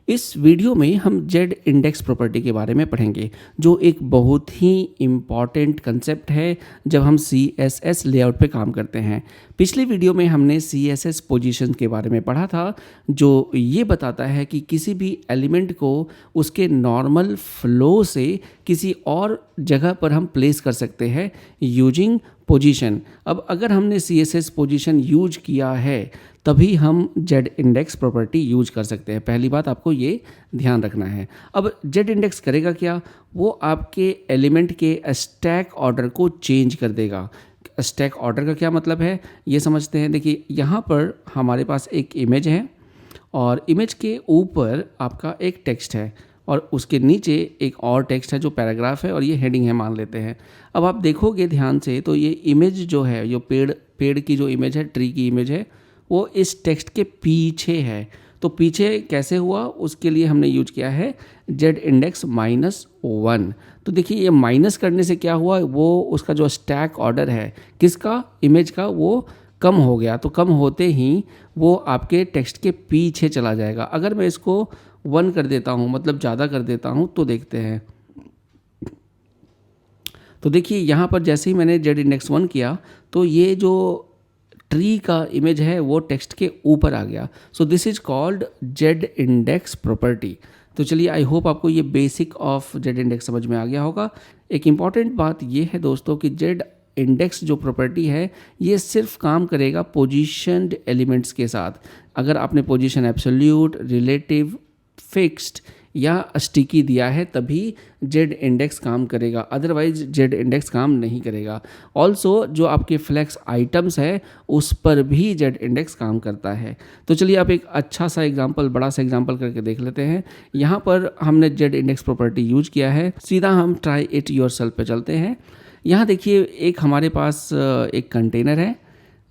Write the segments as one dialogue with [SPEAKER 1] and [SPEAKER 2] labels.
[SPEAKER 1] इस वीडियो में हम जेड इंडेक्स प्रॉपर्टी के बारे में पढ़ेंगे, जो एक बहुत ही इम्पॉर्टेंट कंसेप्ट है जब हम CSS लेआउट पे काम करते हैं। पिछले वीडियो में हमने CSS पोजीशन के बारे में पढ़ा था, जो ये बताता है कि किसी भी एलिमेंट को उसके नॉर्मल फ्लो से किसी और जगह पर हम प्लेस कर सकते हैं यूजिंग पोजीशन। अब अगर हमने CSS पोजीशन यूज किया है तभी हम जेड इंडेक्स प्रॉपर्टी यूज कर सकते हैं। पहली बात आपको ये ध्यान रखना है। अब जेड इंडेक्स करेगा क्या? वो आपके एलिमेंट के स्टैक ऑर्डर को चेंज कर देगा। स्टैक ऑर्डर का क्या मतलब है ये समझते हैं। देखिए, यहाँ पर हमारे पास एक इमेज है और इमेज के ऊपर आपका एक टेक्स्ट है और उसके नीचे एक और टेक्स्ट है जो पैराग्राफ है और ये हेडिंग है मान लेते हैं। अब आप देखोगे ध्यान से तो ये इमेज जो है, जो पेड़ की जो इमेज है, ट्री की इमेज है, वो इस टेक्स्ट के पीछे है। तो पीछे कैसे हुआ, उसके लिए हमने यूज किया है जेड इंडेक्स -1। तो देखिए, ये माइनस करने से क्या हुआ, वो उसका जो स्टैक ऑर्डर है किसका, इमेज का, वो कम हो गया। तो कम होते ही वो आपके टेक्स्ट के पीछे चला जाएगा। अगर मैं इसको 1 कर देता हूँ, मतलब ज़्यादा कर देता हूँ, तो देखते हैं। तो देखिए, यहाँ पर जैसे ही मैंने जेड इंडेक्स 1 किया तो ये जो ट्री का इमेज है वो टेक्स्ट के ऊपर आ गया। So this is called Z index property. तो चलिए, आई होप आपको ये बेसिक ऑफ जेड इंडेक्स समझ में आ गया होगा। एक इम्पॉर्टेंट बात ये है दोस्तों कि जेड इंडेक्स जो प्रॉपर्टी है ये सिर्फ काम करेगा पोजीशनड एलिमेंट्स के साथ। अगर आपने पोजीशन एब्सोल्यूट, रिलेटिव, फिक्स्ड या स्टिकी दिया है तभी जेड इंडेक्स काम करेगा, अदरवाइज जेड इंडेक्स काम नहीं करेगा। ऑल्सो जो आपके फ्लेक्स आइटम्स है उस पर भी जेड इंडेक्स काम करता है। तो चलिए, आप एक अच्छा सा एग्जांपल, बड़ा सा एग्जांपल करके देख लेते हैं। यहाँ पर हमने जेड इंडेक्स प्रॉपर्टी यूज किया है। सीधा हम ट्राई इट योरसेल्फ पे चलते हैं। यहाँ देखिए, एक हमारे पास एक कंटेनर है।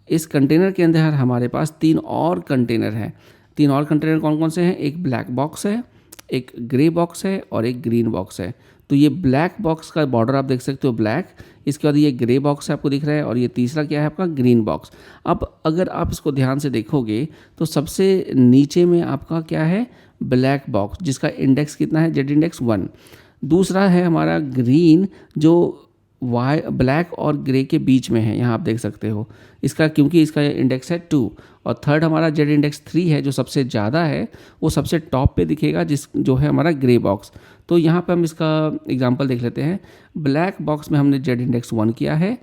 [SPEAKER 1] इस कंटेनर के अंदर हमारे पास 3 और कंटेनर हैं। 3 और कंटेनर कौन कौन से हैं? एक ब्लैक बॉक्स है, एक ग्रे बॉक्स है और एक ग्रीन बॉक्स है। तो ये ब्लैक बॉक्स का बॉर्डर आप देख सकते हो ब्लैक, इसके बाद ये ग्रे बॉक्स आपको दिख रहा है और ये तीसरा क्या है आपका, ग्रीन बॉक्स। अब अगर आप इसको ध्यान से देखोगे तो सबसे नीचे में आपका क्या है, ब्लैक बॉक्स, जिसका इंडेक्स कितना है, जेड इंडेक्स 1। दूसरा है हमारा ग्रीन, जो ब्लैक और ग्रे के बीच में है, यहाँ आप देख सकते हो इसका, क्योंकि इसका इंडेक्स है 2। और थर्ड हमारा जेड इंडेक्स 3 है, जो सबसे ज़्यादा है, वो सबसे टॉप पे दिखेगा, जो है हमारा ग्रे बॉक्स। तो यहाँ पे हम इसका एग्जांपल देख लेते हैं। ब्लैक बॉक्स में हमने जेड इंडेक्स 1 किया है,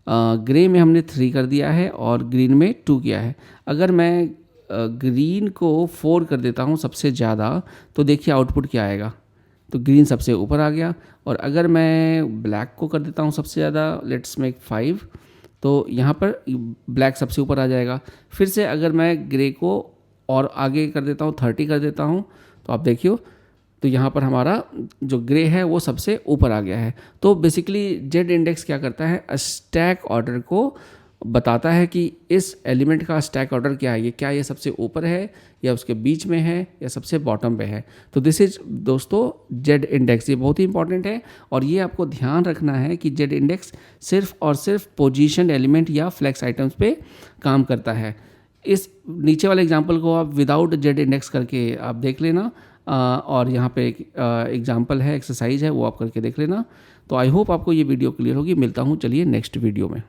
[SPEAKER 1] ग्रे में हमने 3 कर दिया है और ग्रीन में 2 किया है। अगर मैं ग्रीन को 4 कर देता हूँ सबसे ज़्यादा, तो देखिए आउटपुट क्या आएगा। तो ग्रीन सबसे ऊपर आ गया। और अगर मैं ब्लैक को कर देता हूँ सबसे ज़्यादा, लेट्स मेक 5, तो यहाँ पर ब्लैक सबसे ऊपर आ जाएगा। फिर से अगर मैं ग्रे को और आगे कर देता हूँ, 30 कर देता हूँ, तो आप देखिए, तो यहाँ पर हमारा जो ग्रे है वो सबसे ऊपर आ गया है। तो बेसिकली जेड इंडेक्स क्या करता है, स्टैक ऑर्डर को बताता है कि इस एलिमेंट का स्टैक ऑर्डर क्या है, क्या ये सबसे ऊपर है या उसके बीच में है या सबसे बॉटम पे है। तो दिस इज दोस्तों जेड इंडेक्स। ये बहुत ही इंपॉर्टेंट है और ये आपको ध्यान रखना है कि जेड इंडेक्स सिर्फ और सिर्फ पोजीशन एलिमेंट या फ्लेक्स आइटम्स पे काम करता है। इस नीचे वाले एग्जांपल को आप विदाउट जेड इंडेक्स करके आप देख लेना, और यहाँ पे एक एग्जांपल है, एक्सरसाइज है, वो आप करके देख लेना। तो आई होप आपको ये वीडियो क्लियर होगी। मिलता हूँ चलिए नेक्स्ट वीडियो में।